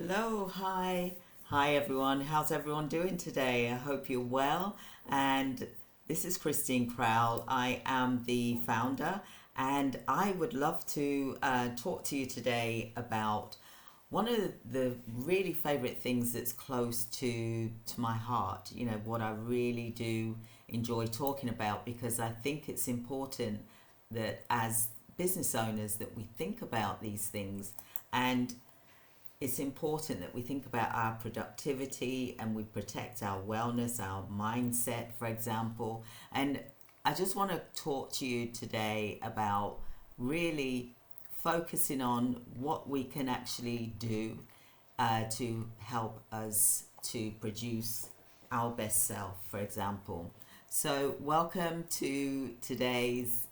Hello, hi. Hi everyone. How's everyone doing today? I hope you're well. And this is Christine Crowell. I am the founder, and I would love to talk to you today about one of the really favorite things that's close to my heart. You know, what I really do enjoy talking about, because I think it's important that as business owners that we think about these things, and it's important that we think about our productivity and we protect our wellness, our mindset, for example. And I just want to talk to you today about really focusing on what we can actually do to help us to produce our best self, for example. So, welcome to today's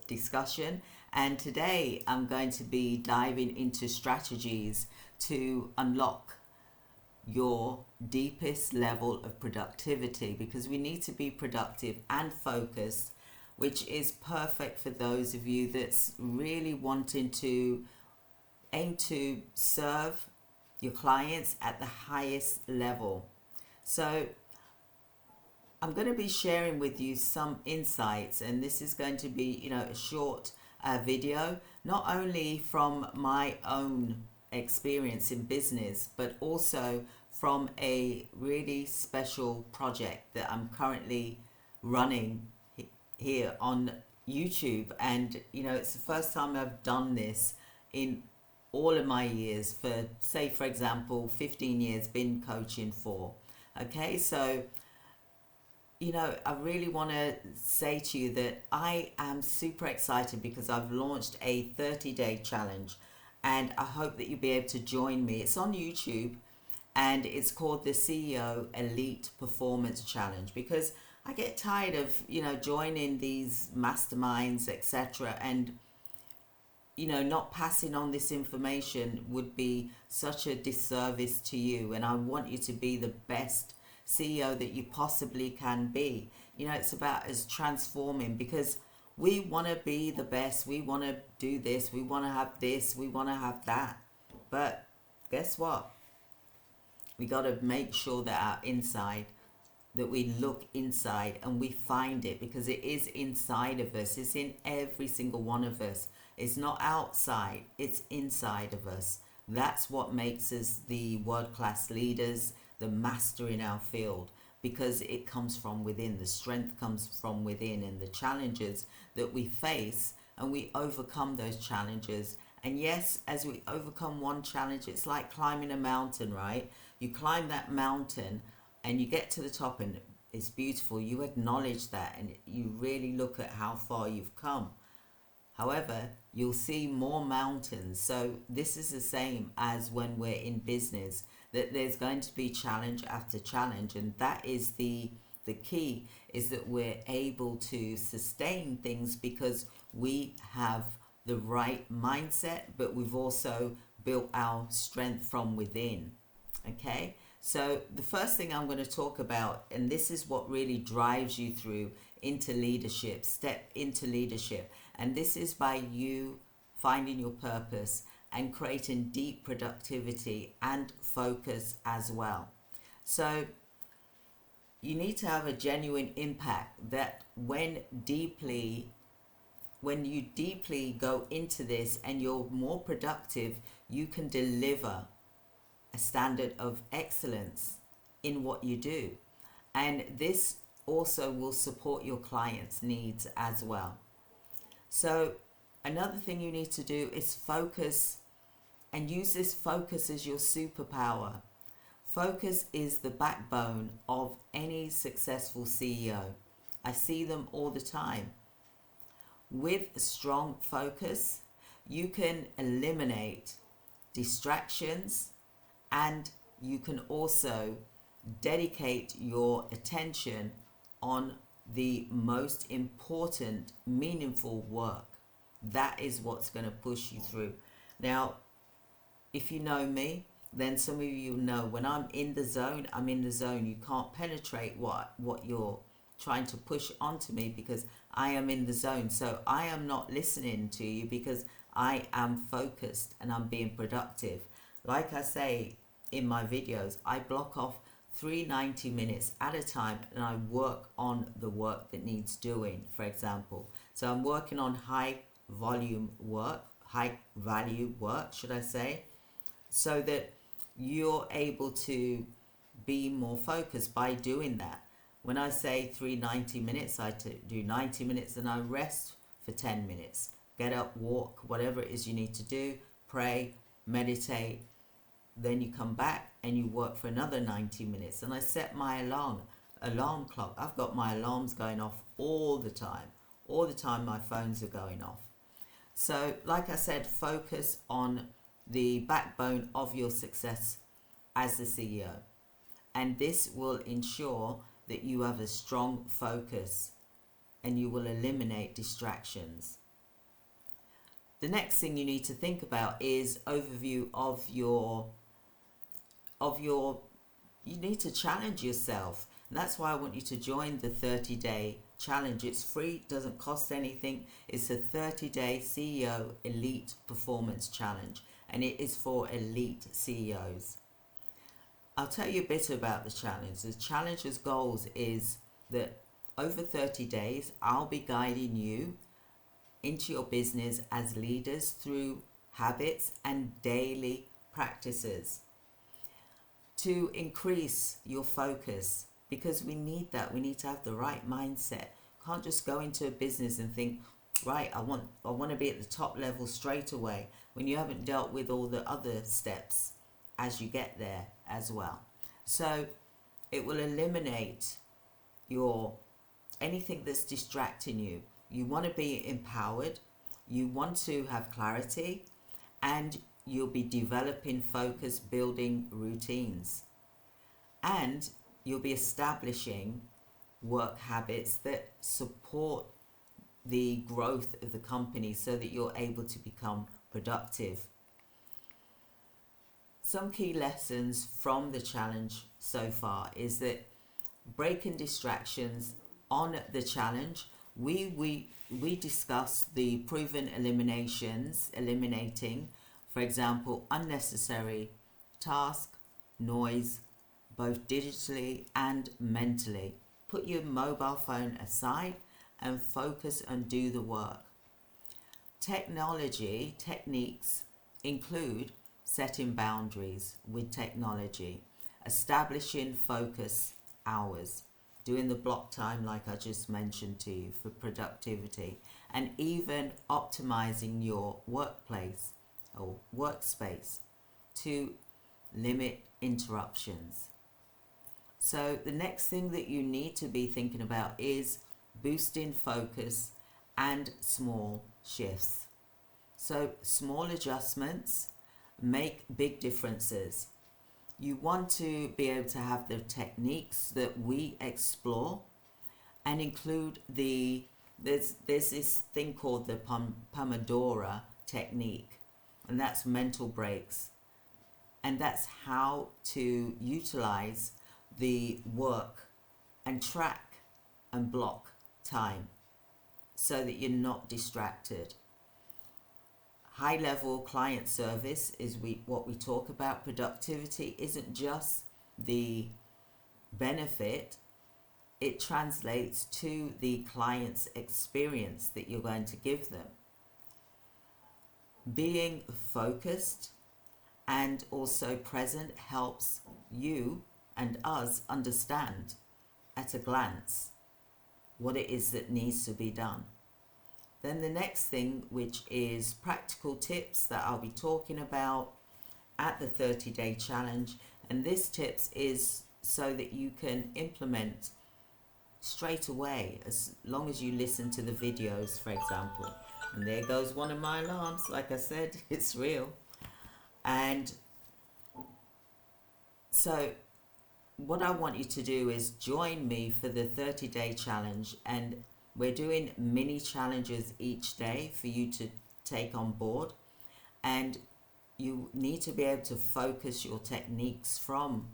discussion. And today I'm going to be diving into strategies to unlock your deepest level of productivity, because we need to be productive and focused, which is perfect for those of you that's really wanting to aim to serve your clients at the highest level. So I'm going to be sharing with you some insights, and this is going to be, a short video, not only from my own experience in business, but also from a really special project that I'm currently running here on YouTube. And, it's the first time I've done this in all of my years, for, say, for example, 15 years been coaching for. Okay, so I really want to say to you that I am super excited because I've launched a 30-day challenge, and I hope that you'll be able to join me. It's on YouTube, and it's called the CEO Elite Performance Challenge, because I get tired of, joining these masterminds, etc. And, not passing on this information would be such a disservice to you. And I want you to be the best CEO that you possibly can be. It's about us transforming, because we want to be the best. We want to do this. We want to have this. We want to have that. But guess what? We got to make sure that our inside, that we look inside and we find it, because it is inside of us. It's in every single one of us. It's not outside. It's inside of us. That's what makes us the world-class leaders, the master in our field, because it comes from within. The strength comes from within, and the challenges that we face, and we overcome those challenges. And yes, as we overcome one challenge, it's like climbing a mountain, right? You climb that mountain and you get to the top, and it's beautiful. You acknowledge that, and you really look at how far you've come. However, you'll see more mountains. So this is the same as when we're in business, that there's going to be challenge after challenge. And that is the key, is that we're able to sustain things because we have the right mindset, but we've also built our strength from within. Okay? So the first thing I'm going to talk about, and this is what really drives you through into leadership, step into leadership. And this is by you finding your purpose and creating deep productivity and focus as well. So you need to have a genuine impact, that when you deeply go into this and you're more productive, you can deliver a standard of excellence in what you do. And this also will support your clients' needs as well. So another thing you need to do is focus, and use this focus as your superpower. Focus is the backbone of any successful CEO. I see them all the time. With strong focus, you can eliminate distractions, and you can also dedicate your attention on the most important, meaningful work. That is what's going to push you through. Now, if you know me, then some of you know when I'm in the zone, I'm in the zone. You can't penetrate what you're trying to push onto me, because I am in the zone. So I am not listening to you, because I am focused and I'm being productive. Like I say in my videos, I block off 3 minutes at a time and I work on the work that needs doing, for example. So I'm working on high value work, should I say, so that you're able to be more focused by doing that. When I say 3 90 minutes, I do 90 minutes and I rest for 10 minutes. Get up, walk, whatever it is you need to do, pray, meditate. Then you come back and you work for another 90 minutes. And I set my alarm clock. I've got my alarms going off all the time. All the time my phones are going off. So, like I said, focus on the backbone of your success as the CEO. And this will ensure that you have a strong focus and you will eliminate distractions. The next thing you need to think about is overview of your you need to challenge yourself. And that's why I want you to join the 30-day challenge. It's free, doesn't cost anything. It's a 30-day CEO Elite Performance Challenge, and it is for elite CEOs. I'll tell you a bit about the challenge. The challenge's goals is that over 30 days, I'll be guiding you into your business as leaders through habits and daily practices to increase your focus, because we need that. We need to have the right mindset. Can't just go into a business and think, right, I want to be at the top level straight away, when you haven't dealt with all the other steps as you get there as well. So it will eliminate anything that's distracting you. You want to be empowered, you want to have clarity, and you'll be developing focus, building routines, and you'll be establishing work habits that support the growth of the company so that you're able to become productive. Some key lessons from the challenge so far is that breaking distractions on the challenge, we discuss the proven eliminating, for example, unnecessary task, noise, both digitally and mentally. Put your mobile phone aside and focus and do the work. Techniques include setting boundaries with technology, establishing focus hours, doing the block time like I just mentioned to you for productivity, and even optimizing your workplace or workspace to limit interruptions. So the next thing that you need to be thinking about is boosting focus and small shifts. So small adjustments make big differences. You want to be able to have the techniques that we explore and include there's this thing called the Pomodoro technique, and that's mental breaks. And that's how to utilize the work and track and block time so that you're not distracted. High level client service is what we talk about. Productivity isn't just the benefit, it translates to the client's experience that you're going to give them. Being focused and also present helps you and us understand at a glance what it is that needs to be done. Then the next thing, which is practical tips that I'll be talking about at the 30-day challenge. And this tips is so that you can implement straight away, as long as you listen to the videos, for example. And there goes one of my alarms. Like I said, it's real. And so what I want you to do is join me for the 30-day challenge, and we're doing mini challenges each day for you to take on board, and you need to be able to focus your techniques from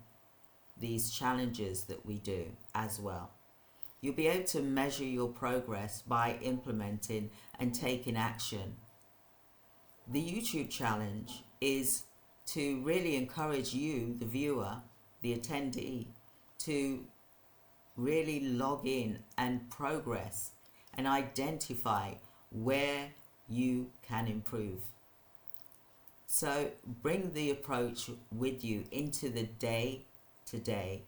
these challenges that we do as well. You'll be able to measure your progress by implementing and taking action. The YouTube challenge is to really encourage you, the viewer, the attendee, to really log in and progress and identify where you can improve. So bring the approach with you into the day to day.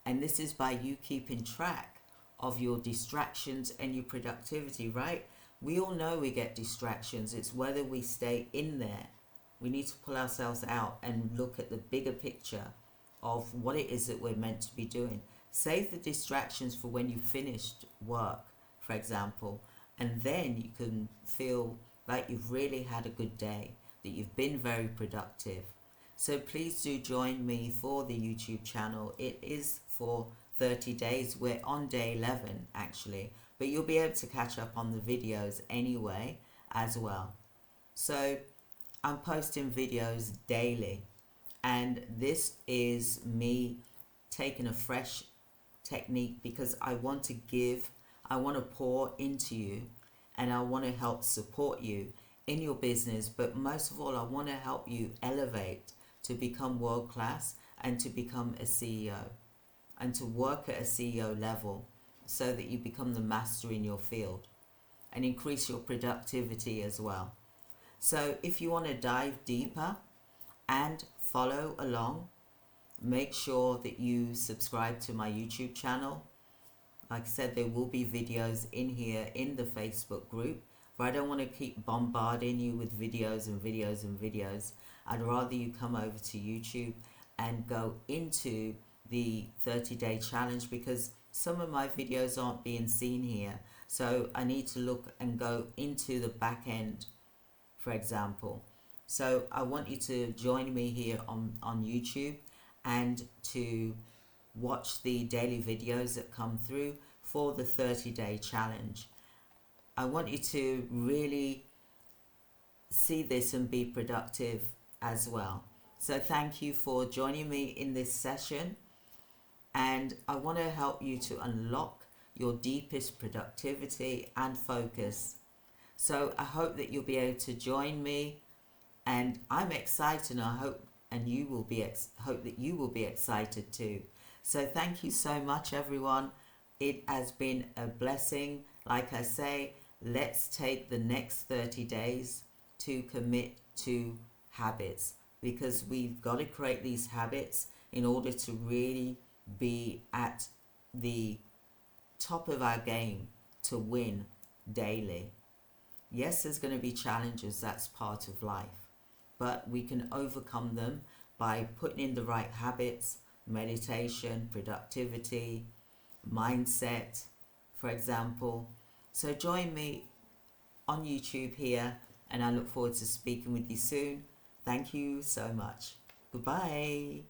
And this is by you keeping track of your distractions and your productivity, right? We all know we get distractions. It's whether we stay in there. We need to pull ourselves out and look at the bigger picture of what it is that we're meant to be doing. Save the distractions for when you finished work, for example, and then you can feel like you've really had a good day, that you've been very productive. So please do join me for the YouTube channel. It is for 30 days. We're on day 11 actually, but you'll be able to catch up on the videos anyway as well. So I'm posting videos daily, and this is me taking a fresh technique because I want to give, I want to pour into you, and I want to help support you in your business, but most of all I want to help you elevate to become world class and to become a CEO and to work at a CEO level so that you become the master in your field and increase your productivity as well. So if you want to dive deeper and follow along, make sure that you subscribe to my YouTube channel. Like I said, there will be videos in here in the Facebook group, but I don't want to keep bombarding you with videos and videos and videos. I'd rather you come over to YouTube and go into the 30-day challenge, because some of my videos aren't being seen here. So I need to look and go into the back end, for example. So I want you to join me here on YouTube and to watch the daily videos that come through for the 30-day challenge. I want you to really see this and be productive as well. So thank you for joining me in this session, and I want to help you to unlock your deepest productivity and focus. So I hope that you'll be able to join me, and I'm excited, and I hope that you will be excited too. So thank you so much, everyone. It has been a blessing. Like I say, let's take the next 30 days to commit to habits, because we've got to create these habits in order to really be at the top of our game to win daily. Yes, there's going to be challenges, that's part of life, but we can overcome them by putting in the right habits, meditation, productivity, mindset, for example. So join me on YouTube here, and I look forward to speaking with you soon. Thank you so much. Goodbye.